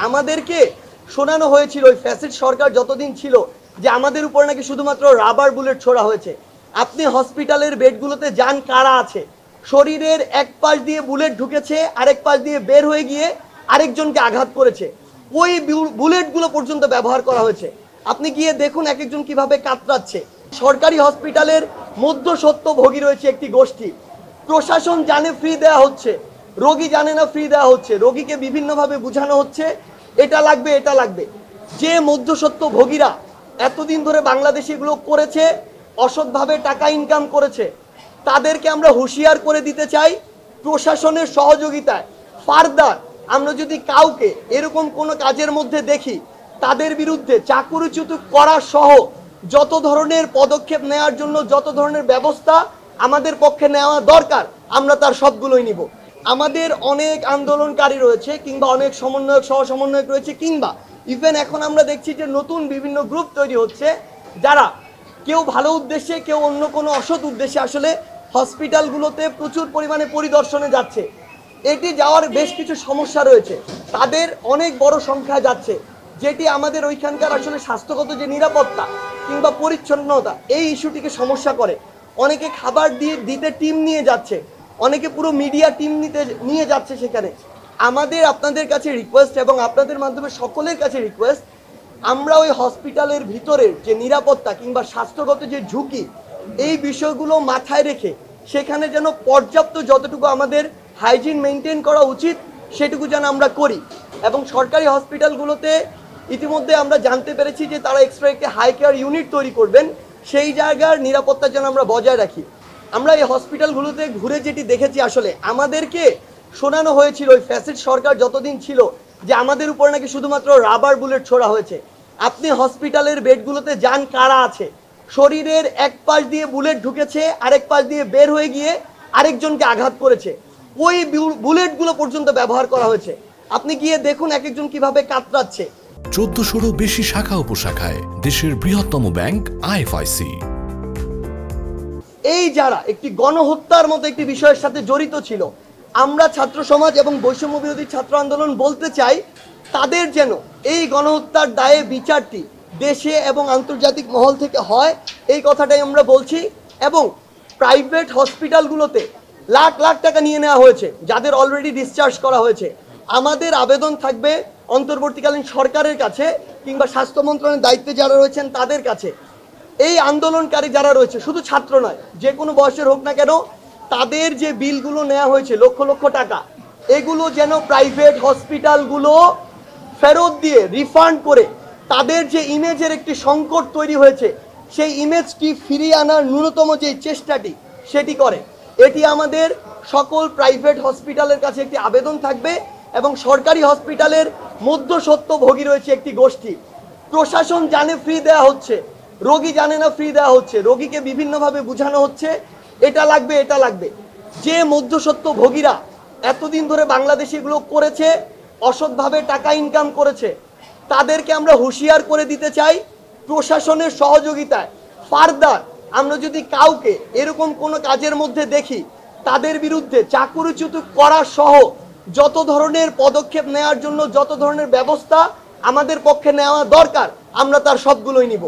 আমাদেরকে শোনানো হয়েছিল ওই ফ্যাসিস্ট সরকার যতদিন ছিল যে আমাদের উপর নাকি শুধুমাত্র রাবার বুলেট ছোড়া হয়েছে। আপনি হসপিটালের বেডগুলোতে যান, কারা আছে, শরীরের এক পাশ দিয়ে বুলেট ঢুকেছে, আরেক পাশ দিয়ে বের হয়ে গিয়ে আরেকজনকে আঘাত করেছে, ওই বুলেটগুলো পর্যন্ত ব্যবহার করা হয়েছে। আপনি গিয়ে দেখুন এক একজন কিভাবে কাতরাচ্ছে। সরকারি হসপিটালের মধ্যস্বত্বভোগী রয়েছে একটি গোষ্ঠী। প্রশাসন জানে ফ্রি দেওয়া হচ্ছে, রোগী জানে না ফ্রি দেওয়া হচ্ছে, রোগীকে বিভিন্নভাবে বোঝানো হচ্ছে এটা লাগবে এটা লাগবে। যে মধ্যস্বত্বভোগীরা এতদিন ধরে বাংলাদেশে এগুলো করেছে, অসৎভাবে টাকা ইনকাম করেছে, তাদেরকে আমরা হুঁশিয়ার করে দিতে চাই প্রশাসনের সহযোগিতায়। ফার্দার আমরা যদি কাউকে এরকম কোনো কাজের মধ্যে দেখি, তাদের বিরুদ্ধে চাকরিচ্যুত করা সহ যত ধরনের পদক্ষেপ নেওয়ার জন্য যত ধরনের ব্যবস্থা আমাদের পক্ষে নেওয়া দরকার আমরা তার সবগুলোই নিব। আমাদের অনেক আন্দোলনকারী রয়েছে, কিংবা অনেক সমন্বয়ক সহ সমন্বয়ক রয়েছে, কিংবা ইভেন এখন আমরা দেখছি যে নতুন বিভিন্ন গ্রুপ তৈরি হচ্ছে, যারা কেউ ভালো উদ্দেশ্যে, কেউ অন্য কোনো অসৎ উদ্দেশ্যে আসলে হসপিটালগুলোতে প্রচুর পরিমাণে পরিদর্শনে যাচ্ছে। এটি যাওয়ার বেশ কিছু সমস্যা রয়েছে, তাদের অনেক বড় সংখ্যা যাচ্ছে, যেটি আমাদের ওইখানকার আসলে স্বাস্থ্যগত যে নিরাপত্তা কিংবা পরিচ্ছন্নতা এই ইস্যুটিকে সমস্যা করে। অনেকে খাবার দিতে টিম নিয়ে যাচ্ছে, অনেকে পুরো মিডিয়া টিম নিয়ে যাচ্ছে সেখানে। আমাদের আপনাদের কাছে রিকোয়েস্ট, এবং আপনাদের মাধ্যমে সকলের কাছে রিকোয়েস্ট, আমরা ওই হসপিটালের ভিতরের যে নিরাপত্তা কিংবা স্বাস্থ্যগত যে ঝুঁকি, এই বিষয়গুলো মাথায় রেখে সেখানে যেন পর্যাপ্ত যতটুকু আমাদের হাইজিন মেনটেন করা উচিত সেটুকু যেন আমরা করি। এবং সরকারি হসপিটালগুলোতে ইতিমধ্যে আমরা জানতে পেরেছি যে তারা এক্সট্রা একটি হাই কেয়ার ইউনিট তৈরি করবেন, সেই জায়গার নিরাপত্তা যেন আমরা বজায় রাখি। আমরা এই হসপিটালগুলোতে ঘুরে যেটি দেখেছি, আসলে আমাদেরকে শোনানো হয়েছিল ওই ফ্যাসিস্ট সরকার যতদিন ছিল যে আমাদের উপর নাকি শুধুমাত্র রাবার বুলেট ছোড়া হয়েছে। আপনি হসপিটালের বেডগুলোতে যান, কারা আছে, শরীরের এক পাশ দিয়ে বুলেট ঢুকেছে, আরেক পাশ দিয়ে বের হয়ে গিয়ে আরেকজনকে আঘাত করেছে, ওই বুলেটগুলো পর্যন্ত ব্যবহার করা হয়েছে। আপনি গিয়ে দেখুন এক একজন কিভাবে কাতরাচ্ছে। 1400-রও বেশি শাখা উপশাখায় দেশের বৃহত্তম ব্যাংক আইএফআইসি। এই যারা একটি গণহত্যার মতো একটি বিষয়ের সাথে জড়িত ছিল, আমরা ছাত্র সমাজ এবং বৈষম্য বিরোধী ছাত্র আন্দোলন বলতে চাই, তাদের যেন এই গণহত্যার দায়ে বিচারটি দেশে এবং আন্তর্জাতিক মহল থেকে হয়, এই কথাটাই আমরা বলছি। এবং প্রাইভেট হসপিটালগুলোতে লাখ লাখ টাকা নিয়ে নেওয়া হয়েছে, যাদের অলরেডি ডিসচার্জ করা হয়েছে। আমাদের আবেদন থাকবে অন্তর্বর্তীকালীন সরকারের কাছে কিংবা স্বাস্থ্য মন্ত্রণালয়ের দায়িত্বে যারা রয়েছেন তাদের কাছে, এই আন্দোলনকারী যারা রয়েছে, শুধু ছাত্র নয়, যে কোনো বয়সের হোক না কেন, তাদের যে বিলগুলো নেওয়া হয়েছে লক্ষ লক্ষ টাকা, এগুলো যেন প্রাইভেট হসপিটালগুলো ফেরত দিয়ে রিফান্ড করে তাদের যে ইমেজের একটি সংকট তৈরি হয়েছে সেই ইমেজটি ফিরিয়ে আনার ন্যূনতম যে চেষ্টাটি সেটি করে। এটি আমাদের সকল প্রাইভেট হসপিটালের কাছে একটি আবেদন থাকবে। এবং সরকারি হসপিটালের মধ্যস্বত্বভোগী রয়েছে একটি গোষ্ঠী। প্রশাসন জানে ফ্রি দেওয়া হচ্ছে, রোগী জানে না ফ্রি দেওয়া হচ্ছে, রোগীকে বিভিন্নভাবে বোঝানো হচ্ছে এটা লাগবে এটা লাগবে। যে মধ্যস্বত্বভোগীরা এতদিন ধরে বাংলাদেশে এগুলো করেছে, অসৎভাবে টাকা ইনকাম করেছে, তাদেরকে আমরা হুঁশিয়ার করে দিতে চাই প্রশাসনের সহযোগিতায়। ফার্দার আমরা যদি কাউকে এরকম কোনো কাজের মধ্যে দেখি, তাদের বিরুদ্ধে চাকরিচ্যুত করা সহ যত ধরনের পদক্ষেপ নেওয়ার জন্য যত ধরনের ব্যবস্থা আমাদের পক্ষে নেওয়া দরকার আমরা তার সবগুলোই নিব।